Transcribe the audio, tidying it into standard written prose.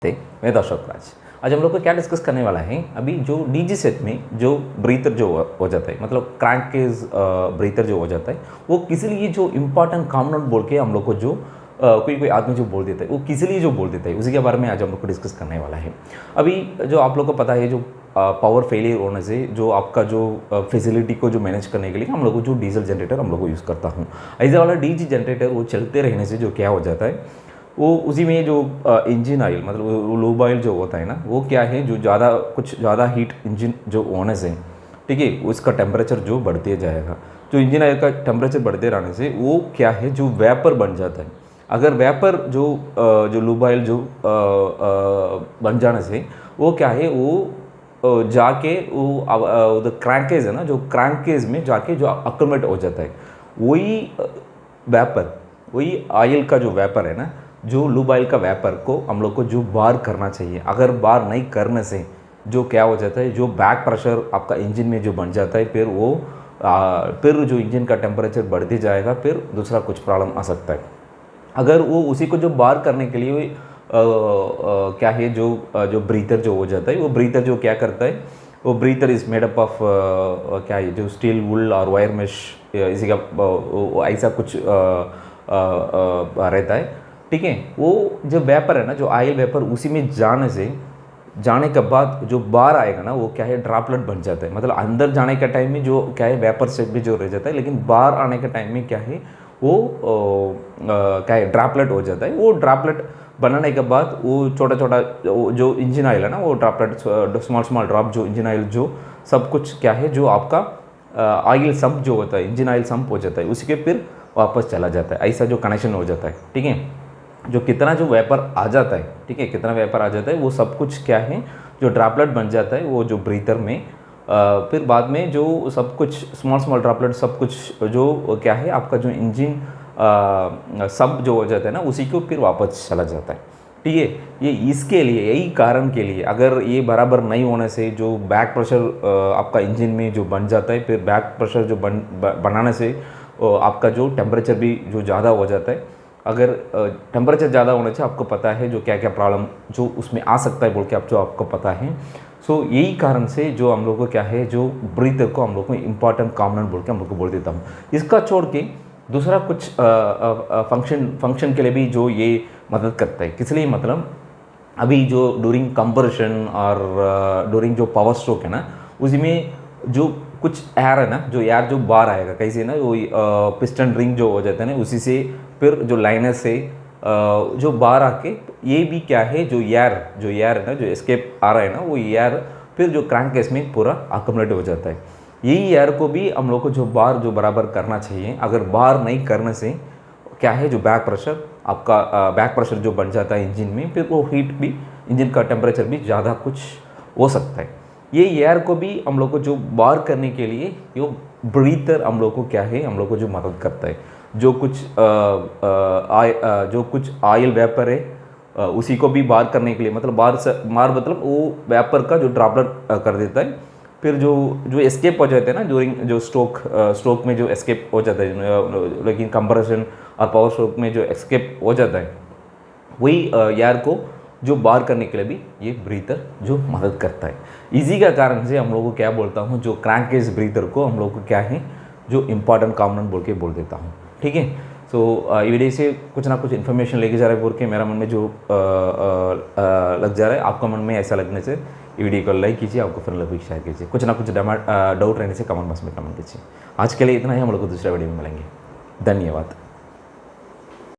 थे। मैं दर्शक राज। आज हम लोग को क्या डिस्कस करने वाला है, अभी जो डीजी सेट में जो ब्रीथर जो हो जाता है, मतलब क्रैंक केस ब्रीथर जो हो जाता है, वो किसी लिए जो इंपॉर्टेंट कॉम्पोनेंट बोल के हम लोग को जो कोई कोई आदमी जो बोल देता है, वो किसी लिए जो बोल देता है, उसी के बारे में आज हम लोग को डिस्कस करने वाला है। अभी जो आप लोग को पता है, जो पावर फेलियर होने से जो आपका जो फैसिलिटी को जो मैनेज करने के लिए हम लोग को जो डीजल जनरेटर हम लोग को यूज़ करता हूँ। ऐसे वाला डीजी जनरेटर वो चलते रहने से जो क्या हो जाता है, वो उसी में जो इंजन ऑयल मतलब वो लूब ऑयल जो होता है ना, वो क्या है, जो कुछ ज़्यादा हीट इंजन जो होने से, ठीक है, उसका टेम्परेचर जो बढ़ते जाएगा। जो इंजन ऑयल का टेम्परेचर बढ़ते रहने से वो क्या है, जो वेपर बन जाता है। अगर वेपर जो लूब ऑयल जो बन जाने से वो क्या है, वो जाके वो क्रैंकेज है ना, जो क्रैंकेज में जाके जो अक्यूमुलेट हो जाता है, वही वेपर, वही ऑयल का जो वेपर है ना, जो लूब ऑयल का वेपर को हम लोग को जो बार करना चाहिए। अगर बार नहीं करने से जो क्या हो जाता है, जो बैक प्रेशर आपका इंजन में जो बन जाता है, फिर वो फिर जो इंजन का टेम्परेचर बढ़ते जाएगा, फिर दूसरा कुछ प्रॉब्लम आ सकता है। अगर वो उसी को जो बार करने के लिए क्या है, जो ब्रीथर जो हो जाता है, वो ब्रीथर जो क्या करता है, वो breather is made up of क्या है, जो स्टील वुल और वायर मेश इसी का ऐसा कुछ रहता है, ठीक है। वो जो वेपर है ना, जो ऑयल वेपर, उसी में जाने के बाद जो बाहर आएगा ना, वो क्या है, ड्रॉपलेट बन जाता है। मतलब अंदर जाने के टाइम में जो क्या है, वेपर सेट भी जो रह जाता है, लेकिन बाहर आने के टाइम में क्या है, वो क्या है, ड्रॉपलेट हो जाता है। वो ड्रॉपलेट बनाने के बाद वो छोटा छोटा जो इंजन ऑयल है ना, वो ड्रॉपलेट स्मॉल स्मॉल ड्रॉप जो इंजन ऑयल जो सब कुछ क्या है, जो आपका ऑयल सम्प जो होता है, इंजन ऑयल सम्प हो जाता है, उसी के फिर वापस चला जाता है। ऐसा जो कनेक्शन हो जाता है, ठीक है। जो कितना जो वेपर आ जाता है, ठीक है, कितना वेपर आ जाता है, वो सब कुछ क्या है, जो ड्रॉपलेट बन जाता है, वो जो ब्रीथर में फिर बाद में जो सब कुछ स्मॉल स्मॉल ड्रॉपलेट सब कुछ जो क्या है, आपका जो इंजन सब जो हो जाता है ना, उसी को फिर वापस चला जाता है, ठीक है। ये इसके लिए, यही कारण के लिए, अगर ये बराबर नहीं होने से जो बैक प्रेशर आपका इंजन में जो बन जाता है, फिर बैक प्रेशर जो बनाने से आपका जो टेम्परेचर भी जो ज़्यादा हो जाता है। अगर टेम्परेचर ज़्यादा होने से आपको पता है जो क्या क्या प्रॉब्लम जो उसमें आ सकता है बोल के आपको पता है। सो यही कारण से जो हम लोग को क्या है, जो ब्रीथर को हम लोग को इंपॉर्टेंट कॉम्पोनेंट बोल के हम लोग को बोल देता हूँ। इसका छोड़ के दूसरा कुछ फंक्शन के लिए भी जो ये मदद करता है। किस लिए, मतलब अभी जो ड्यूरिंग कंप्रेशन और ड्यूरिंग जो पावर स्ट्रोक है ना, उसी में जो कुछ एयर है ना, जो एयर जो बाहर आएगा कैसे ना, वो पिस्टन रिंग जो हो जाता है ना, उसी से फिर जो लाइनर से जो बाहर आके ये भी क्या है, जो एयर है ना, जो एस्केप आ रहा है ना, वो एयर फिर जो क्रैंक केस में पूरा अकोमोडेट हो जाता है। यही एयर को भी हम लोग को जो बाहर जो बराबर करना चाहिए। अगर बाहर नहीं करने से क्या है, जो बैक प्रेशर आपका बैक प्रेशर जो बन जाता है इंजन में, फिर वो हीट भी, इंजन का टेम्परेचर भी ज़्यादा कुछ हो सकता है। ये एयर को भी हम लोग को जो बाहर करने के लिए ये ब्रीथर हम लोग को क्या है, हम लोग को जो मदद करता है। जो कुछ ऑयल वेपर है, उसी को भी बाहर करने के लिए, मतलब बाहर मतलब वो वेपर का जो ड्रॉपलेट कर देता है। फिर जो एस्केप हो जाते हैं ना ड्यूरिंग जो स्ट्रोक में जो एस्केप हो जाता है, लेकिन कंप्रेशन और पावर स्ट्रोक में जो एस्केप हो जाता है, वही एयर को जो बाहर करने के लिए भी ये ब्रीथर जो मदद करता है। इसी का कारण से हम लोग को क्या बोलता हूँ, जो क्रैंक केस ब्रीथर को हम लोग को क्या है, जो इंपॉर्टेंट कॉम्पोनेंट बोल के बोल देता हूँ, ठीक है। सो ये वीडियो से कुछ ना कुछ इन्फॉर्मेशन लेके जा रहा है बोल के मेरा मन में जो लग जा रहा है, आपका मन में ऐसा लगने से ये वीडियो को लाइक कीजिए, आपको फ्रेंड लोग शेयर कीजिए। कुछ ना कुछ डाउट रहने से कमेंट बॉक्स में कमेंट कीजिए। आज के लिए इतना ही, हम लोग को दूसरा वीडियो में मिलेंगे। धन्यवाद।